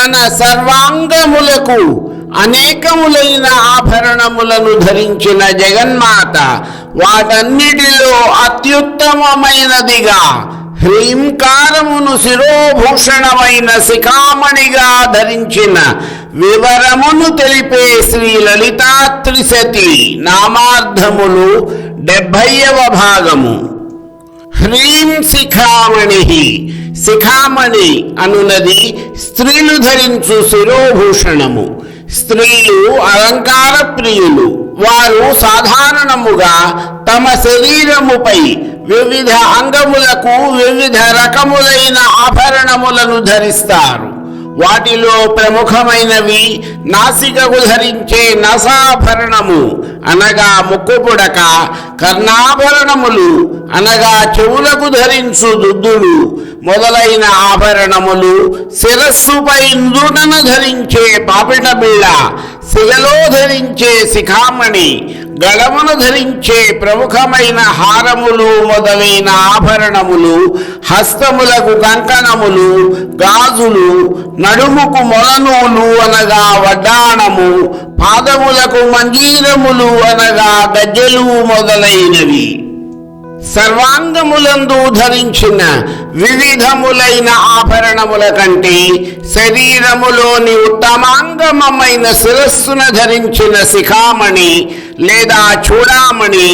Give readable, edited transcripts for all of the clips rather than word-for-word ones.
తన సర్వాంగములకు అనేకములైన ఆభరణములను ధరించిన జగన్మాత వాటన్నిటిలో అత్యుత్తమమైనదిగా హ్రీంకారమును శిరోభూషణమైన శిఖామణిగా ధరించిన వివరమును తెలిపే శ్రీ లలితా త్రిశతి నామార్థములు 70వ భాగము. హ్రీం శిఖామణి. శిఖామణి అనునది స్త్రీలు ధరించు శిరోభూషణము. స్త్రీలు అలంకార ప్రియులు. వారు సాధారణముగా తమ శరీరముపై వివిధ అంగములకు వివిధ రకములైన ఆభరణములను ధరిస్తారు. వాటిలో ప్రముఖమైనవి నాసికకు ధరించే నసాభరణము అనగా ముక్కుపుడక, కర్ణాభరణములు అనగా చెవులకు ధరించు దుద్దులు మొదలైన ఆభరణములు, శిరస్సుపై నుదుటన ధరించే పాపిట బిళ్ళ, శిలలో ధరించే శిఖామణి, గళమును ధరించే ప్రముఖమైన హారములు మొదలైన ఆభరణములు, హస్తములకు కంకణములు, గాజులు, నడుముకు మొలనూలు అనగా వడ్డాణము, పాదములకు మంజీరములు అనగా గజ్జెలు మొదలైనవి. సర్వాంగములందు ధరించిన వివిధములైన ఆభరణముల కంటే శరీరములోని ఉత్తమాంగమైన శిరస్సున ధరించిన శిఖామణి లేదా చూడామణి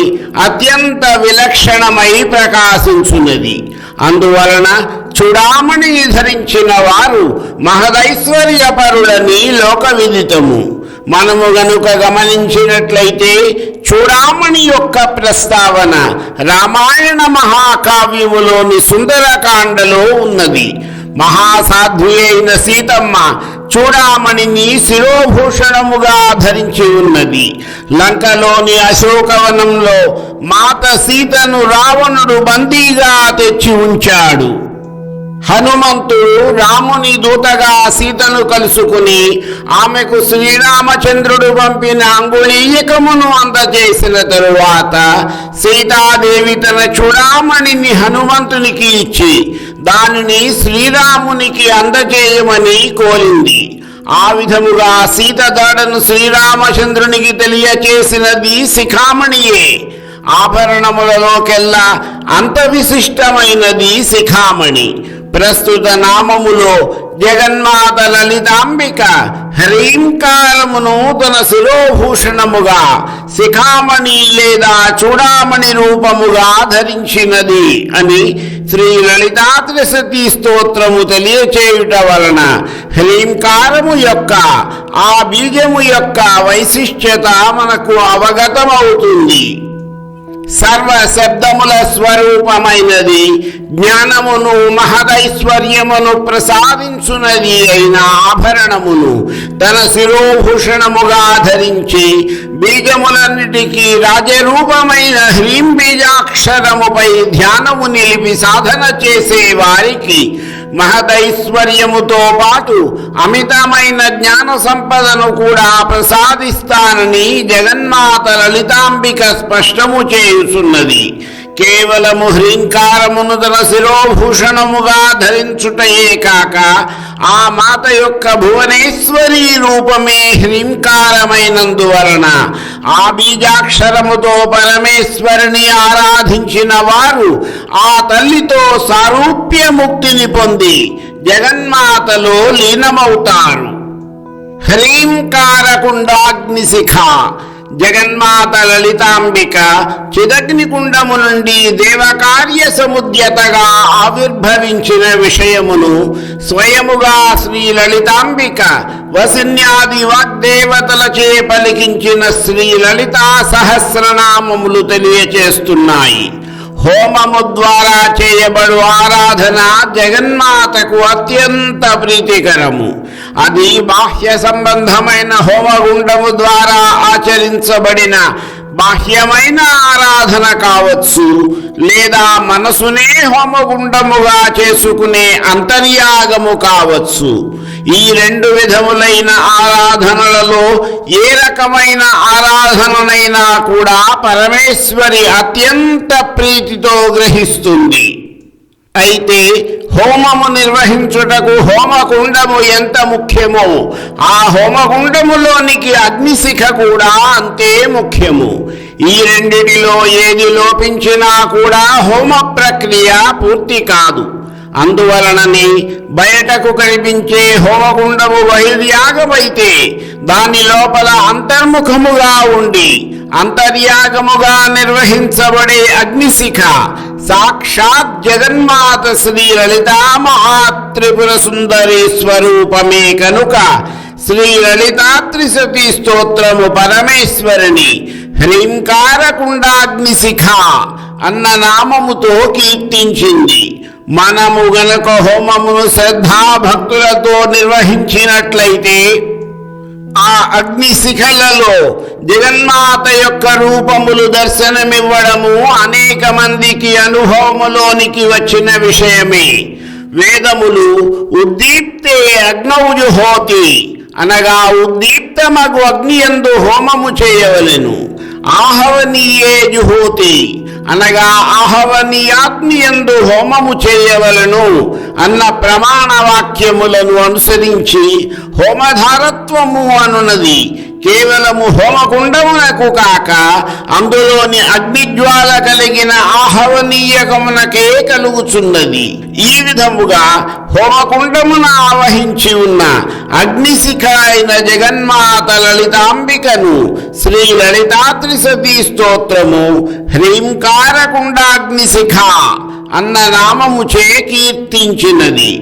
అత్యంత విలక్షణమై ప్రకాశించున్నది. అందువలన చూడామణిని ధరించిన వారు మహదైశ్వర్యపరులని లోక విదితము. మనము గనుక గమనించినట్లయితే చూడామణి యొక్క ప్రస్తావన రామాయణ మహాకావ్యములోని సుందరకాండలో ఉన్నది. మహాసాధ్వి అయిన సీతమ్మ చూడామణిని శిరోభూషణముగా ధరించి ఉన్నది. లంకలోని అశోకవనంలో మాత సీతను రావణుడు బందీగా తెచ్చి ఉంచాడు. హనుమంతుడు రాముని దూతగా సీతను కలుసుకుని ఆమెకు శ్రీరామచంద్రుడు పంపిన అంగుళీయకమును అందజేసిన తరువాత సీతాదేవి తన చూడామణిని హనుమంతునికి ఇచ్చి దానిని శ్రీరామునికి అందజేయమని కోరింది. ఆ విధముగా సీత దాడను శ్రీరామచంద్రునికి తెలియచేసినది శిఖామణియే. ఆభరణములలోకెల్లా అంత విశిష్టమైనది శిఖామణి. ప్రస్తుత నామములో జగన్మాత లలితాంబిక హ్రీంకారమును తన శిరోభూషణముగా శిఖామణి లేదా చూడామణి రూపముగా ధరించినది అని శ్రీ లలితా త్రిశతి స్తోత్రము తెలియచేయుట వలన హ్రీంకారము యొక్క ఆ బీజము యొక్క వైశిష్ట్యత మనకు అవగతమవుతుంది. సర్వ శబ్దముల స్వరూపమైనది, జ్ఞానమును మహదైశ్వర్యమును ప్రసాదించున్నది అయిన ఆభరణమును తన శిరోభూషణముగా ధరించి బీజములన్నిటికీ రాజరూపమైన హ్రీం బీజాక్షరముపై ధ్యానము నిలిపి సాధన చేసే వారికి మహదైశ్వర్యముతో పాటు అమితమైన జ్ఞాన సంపదను కూడా ప్రసాదిస్తానని జగన్మాత లలితాంబిక స్పష్టము చేయుచున్నది. కేవలము హ్రీంకారమును తన శిరోభూషణముగా ధరించుటయే కాక ఆ మాత యొక్క భువనేశ్వరీ రూపమే హ్రీంకారమైనందువలన ఆ బీజాక్షరముతో పరమేశ్వరిని ఆరాధించిన వారు ఆ తల్లితో సారూప్య ముక్తిని పొంది జగన్మాతలో లీనమవుతారు. హ్రీంకారకుండాగ్నిశిఖ. జగన్మాత లలితాంబిక చిదగ్నికుండము నుండి దేవకార్య సముద్యతగా ఆవిర్భవించిన విషయమును స్వయముగా శ్రీ లలితాంబిక వసిన్యాది వాగ్దేవతలచే పలికించిన శ్రీ లలితా సహస్రనామములు తెలియచేస్తున్నాయి. హోమము ద్వారా చేయబడు ఆరాధన జగన్మాతకు అత్యంత ప్రీతికరము. అది బాహ్య సంబంధమైన హోమగుండము ద్వారా ఆచరించబడిన బాహ్యమైన ఆరాధన కావచ్చు, లేదా మనసునే హోమగుండముగా చేసుకునే అంతర్యాగము కావచ్చు. ఈ రెండు విధములైన ఆరాధనలలో ఏ రకమైన ఆరాధననైనా కూడా పరమేశ్వరి అత్యంత ప్రీతితో గ్రహిస్తుంది. అయితే హోమము నిర్వహించుటకు హోమకుండము ఎంత ముఖ్యమో ఆ హోమకుండములోనికి అగ్నిశిఖ కూడా అంతే ముఖ్యము. ఈ రెండిటిలో ఏది లోపించినా కూడా హోమ ప్రక్రియ పూర్తి కాదు. అందువలనని బయటకు కనిపించే హోమకుండము బహిర్యాగమైతే దాని లోపల అంతర్ముఖముగా ఉండి అంతర్యాగముగా నిర్వహించబడే అగ్నిశిఖ సాక్షాత్ జగన్మాత శ్రీ లలితా మహాత్రిపుర సుందరి స్వరూపమే కనుక శ్రీ లలితా త్రిశతి స్తోత్రము పరమేశ్వరిని హ్రీంకారకుండాగ్నిశిఖ అన్న నామముతో కీర్తించింది. మనము గనక హోమమును శ్రద్ధాభక్తులతో నిర్వహించినట్లయితే ఆ అగ్నిశిఖలలో జగన్మాత యొక్క రూపములు దర్శనమివ్వడము అనేక మందికి అనుభవములోనికి వచ్చిన విషయమే. వేదములు ఉద్దీప్తే అగ్నౌ జుహోతి అనగా ఉద్దీప్తమగు అగ్నియందు హోమము చేయవలెను. ఆహవనీయే జుహోతి అనగా ఆహవనీయాగ్నియందు హోమము చేయవలను అన్న ప్రమాణ వాక్యములను అనుసరించి హోమధారత్వము అనున్నది కేవలము హోమకుండమునకు కాక అందులోని అగ్నిజ్వాల కలిగిన ఆహవనీయకమునకే కలుగుచున్నది. ఈ విధముగా హోమకుండమున ఆవహించి ఉన్న అగ్నిశిఖ అయిన జగన్మాత లలితాంబికను శ్రీ లలితా త్రిశతి స్తోత్రము హ్రీంకారకుండాగ్నిశిఖ అన్న నామముచే కీర్తించినది.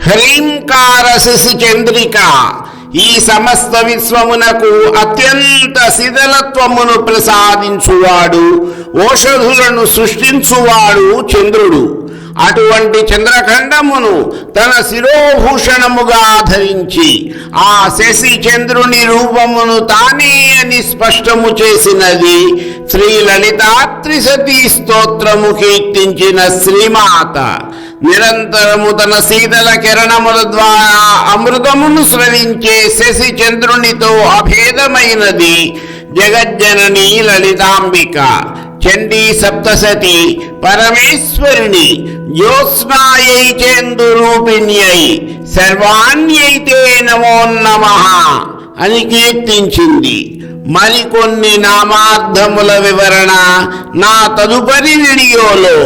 హ్రీంకార శశి చంద్రిక ఈ సమస్త విశ్వమునకు అత్యంత శీతలత్వమును ప్రసాదించువాడు, ఓషధులను సృష్టించువాడు చంద్రుడు. అటువంటి చంద్రఖండమును తన శిరోభూషణముగా ధరించి ఆ శశి చంద్రుని రూపమును తానే అని స్పష్టము చేసినది శ్రీ లలితా త్రిశతి స్తోత్రము కీర్తించిన శ్రీమాత. నిరంతరము తన శీతల కిరణముల ద్వారా అమృతమును స్రవించే శశి చంద్రునితో అభేదమైనది జగజ్జనని లలితాంబిక. చండీ సప్తశతి పరమేశ్వరిని జ్యోత్స్నాయై చేందురూపిణ్యై సర్వాణ్యైతే నమో నమః అని కీర్తించింది. మరికొన్ని నామార్థముల వివరణ నా తదుపరి వీడియోలో.